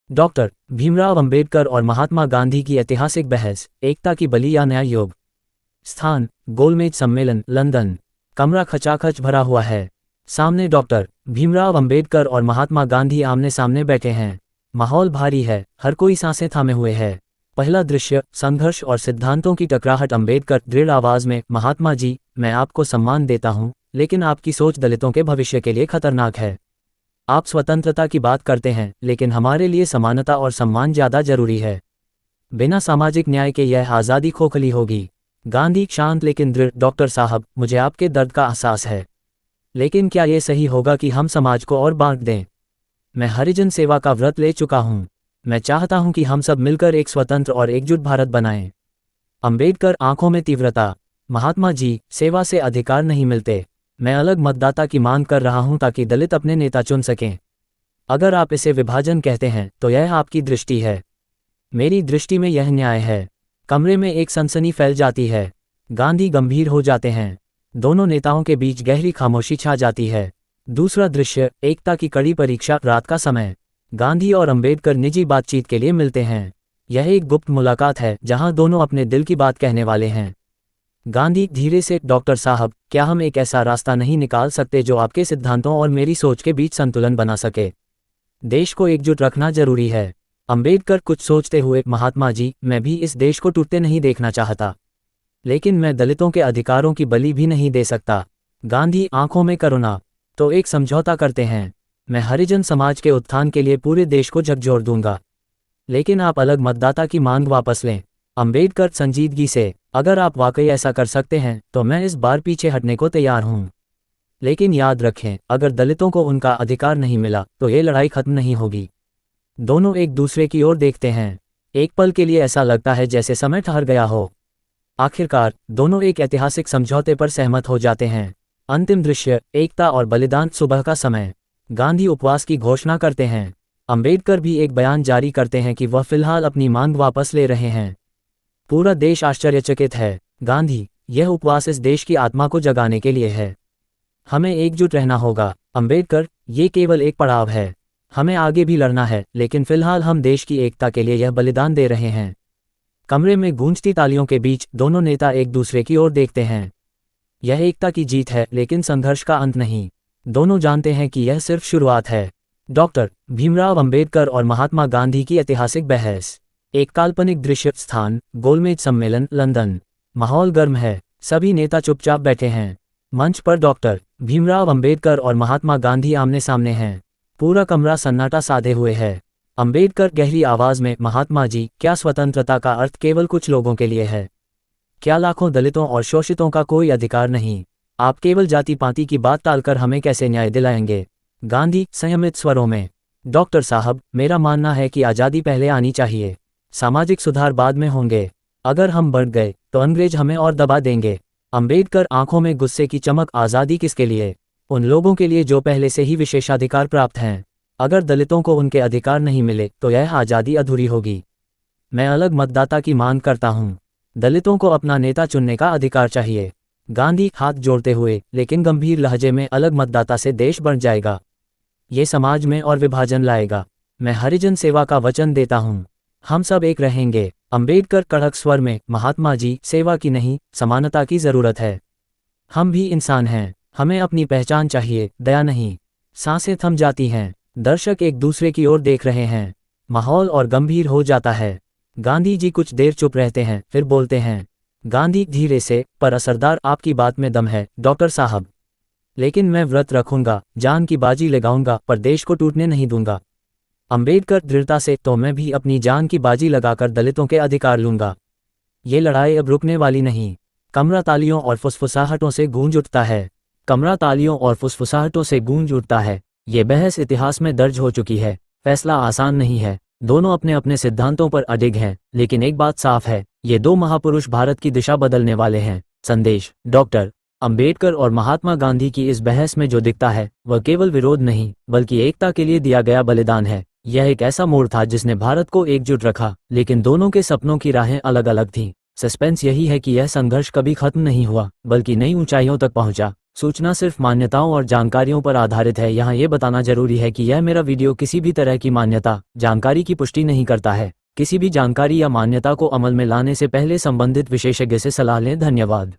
Doctor Bhimrao Ambedkar और महात्मा गांधी की ऐतिहासिक बहस, एकता की बलि या न्याय योग। स्थान गोलमेज सम्मेलन, लंदन। कमरा खचाखच भरा हुआ है। सामने डॉक्टर भीमराव अंबेडकर और महात्मा गांधी आमने सामने बैठे हैं। माहौल भारी है, हर कोई सांसें थामे हुए है। पहला दृश्य, संघर्ष और सिद्धांतों की टकराहट। अंबेडकर दृढ़ आवाज में, महात्मा जी, मैं आपको सम्मान देता हूं, लेकिन आपकी सोच दलितों के भविष्य के लिए खतरनाक है। आप स्वतंत्रता की बात करते हैं, लेकिन हमारे लिए समानता और सम्मान ज्यादा जरूरी है। बिना सामाजिक न्याय के यह आज़ादी खोखली होगी। गांधी शांत लेकिन दृढ़, डॉक्टर साहब, मुझे आपके दर्द का एहसास है, लेकिन क्या यह सही होगा कि हम समाज को और बांट दें? मैं हरिजन सेवा का व्रत ले चुका हूं। मैं चाहता हूं कि हम सब मिलकर एक स्वतंत्र और एकजुट भारत बनाएं। अंबेडकर आंखों में तीव्रता। महात्मा जी, सेवा से अधिकार नहीं मिलते। मैं अलग मतदाता की मांग कर रहा हूं ताकि दलित अपने नेता चुन सकें। अगर आप इसे विभाजन कहते हैं तो यह आपकी दृष्टि है। मेरी दृष्टि में यह न्याय है। कमरे में एक सनसनी फैल जाती है। गांधी गंभीर हो जाते हैं। दोनों नेताओं के बीच गहरी खामोशी छा जाती है। दूसरा दृश्य, एकता की कड़ी परीक्षा, रात का समय। गांधी और अंबेडकर निजी बातचीत के लिए मिलते हैं। यह एक गुप्त मुलाकात है जहां दोनों अपने दिल की बात कहने वाले हैं। गांधी धीरे से, डॉक्टर साहब, क्या हम एक ऐसा रास्ता नहीं निकाल सकते जो आपके सिद्धांतों और मेरी सोच के बीच संतुलन बना सके? देश को एकजुट रखना जरूरी है। अंबेडकर कुछ सोचते हुए, महात्मा जी, मैं भी इस देश को टूटते नहीं देखना चाहता, लेकिन मैं दलितों के अधिकारों की बलि भी नहीं दे सकता। गांधी आंखों में करुणा। तो एक समझौता करते हैं। मैं हरिजन समाज के उत्थान के लिए पूरे देश को झकझोर दूंगा, लेकिन आप अलग मतदाता की मांग वापस लें। अंबेडकर संजीदगी से, अगर आप वाकई ऐसा कर सकते हैं तो मैं इस बार पीछे हटने को तैयार हूं। लेकिन याद रखें, अगर दलितों को उनका अधिकार नहीं मिला तो ये लड़ाई खत्म नहीं होगी। दोनों एक दूसरे की ओर देखते हैं। एक पल के लिए ऐसा लगता है जैसे समय ठहर गया हो। आखिरकार दोनों एक ऐतिहासिक समझौते पर सहमत हो जाते हैं। अंतिम दृश्य, एकता और बलिदान। सुबह का समय। गांधी उपवास की घोषणा करते हैं। अंबेडकर भी एक बयान जारी करते हैं कि वह फिलहाल अपनी मांग वापस ले रहे हैं। पूरा देश आश्चर्यचकित है। गांधी, यह उपवास इस देश की आत्मा को जगाने के लिए है। हमें एकजुट रहना होगा। अंबेडकर, ये केवल एक पड़ाव है। हमें आगे भी लड़ना है, लेकिन फिलहाल हम देश की एकता के लिए यह बलिदान दे रहे हैं। कमरे में गूंजती तालियों के बीच दोनों नेता एक दूसरे की ओर देखते हैं। यह एकता की जीत है, लेकिन संघर्ष का अंत नहीं। दोनों जानते हैं कि यह सिर्फ शुरुआत है। डॉक्टर भीमराव अंबेडकर और महात्मा गांधी की ऐतिहासिक बहस, एक काल्पनिक दृश्य। स्थान गोलमेज सम्मेलन, लंदन। माहौल गर्म है। सभी नेता चुपचाप बैठे हैं। मंच पर डॉक्टर भीमराव अंबेडकर और महात्मा गांधी आमने सामने हैं। पूरा कमरा सन्नाटा साधे हुए है। अंबेडकर गहरी आवाज में, महात्मा जी, क्या स्वतंत्रता का अर्थ केवल कुछ लोगों के लिए है? क्या लाखों दलितों और शोषितों का कोई अधिकार नहीं? आप केवल जाति पाति की बात टालकर हमें कैसे न्याय दिलाएंगे? गांधी संयमित स्वरों में, डॉक्टर साहब, मेरा मानना है कि आज़ादी पहले आनी चाहिए, सामाजिक सुधार बाद में होंगे। अगर हम बढ़ गए तो अंग्रेज हमें और दबा देंगे। अंबेडकर आंखों में गुस्से की चमक। आज़ादी किसके लिए? उन लोगों के लिए जो पहले से ही विशेषाधिकार प्राप्त हैं। अगर दलितों को उनके अधिकार नहीं मिले तो यह आज़ादी अधूरी होगी। मैं अलग मतदाता की मांग करता हूं। दलितों को अपना नेता चुनने का अधिकार चाहिए। गांधी हाथ जोड़ते हुए, लेकिन गंभीर लहजे में, अलग मतदाता से देश बढ़ जाएगा। ये समाज में और विभाजन लाएगा। मैं हरिजन सेवा का वचन देता हूं। हम सब एक रहेंगे। अंबेडकर कड़क स्वर में, महात्मा जी, सेवा की नहीं, समानता की जरूरत है। हम भी इंसान हैं। हमें अपनी पहचान चाहिए, दया नहीं। सांसें थम जाती हैं। दर्शक एक दूसरे की ओर देख रहे हैं। माहौल और गंभीर हो जाता है। गांधी जी कुछ देर चुप रहते हैं, फिर बोलते हैं। गांधी धीरे से, पर असरदार, आपकी बात में दम है, डॉक्टर साहब। लेकिन मैं व्रत रखूंगा, जान की बाजी लगाऊंगा, पर देश को टूटने नहीं दूंगा। अंबेडकर दृढ़ता से, तो मैं भी अपनी जान की बाजी लगाकर दलितों के अधिकार लूंगा। ये लड़ाई अब रुकने वाली नहीं। कमरा तालियों और फुसफुसाहटों से गूंज उठता है। कमरा तालियों और फुसफुसाहटों से गूंज उठता है। ये बहस इतिहास में दर्ज हो चुकी है। फैसला आसान नहीं है। दोनों अपने अपने सिद्धांतों पर अडिग हैं, लेकिन एक बात साफ है, ये दो महापुरुष भारत की दिशा बदलने वाले हैं। संदेश, डॉक्टर अंबेडकर और महात्मा गांधी की इस बहस में जो दिखता है वह केवल विरोध नहीं, बल्कि एकता के लिए दिया गया बलिदान है। यह एक ऐसा मोड़ था जिसने भारत को एकजुट रखा, लेकिन दोनों के सपनों की राहें अलग अलग थीं। सस्पेंस यही है कि यह संघर्ष कभी खत्म नहीं हुआ, बल्कि नई ऊंचाइयों तक पहुंचा। सूचना सिर्फ मान्यताओं और जानकारियों पर आधारित है। यहाँ ये बताना जरूरी है कि यह मेरा वीडियो किसी भी तरह की मान्यता, जानकारी की पुष्टि नहीं करता है। किसी भी जानकारी या मान्यता को अमल में लाने से पहले संबंधित विशेषज्ञ से सलाह लें। धन्यवाद।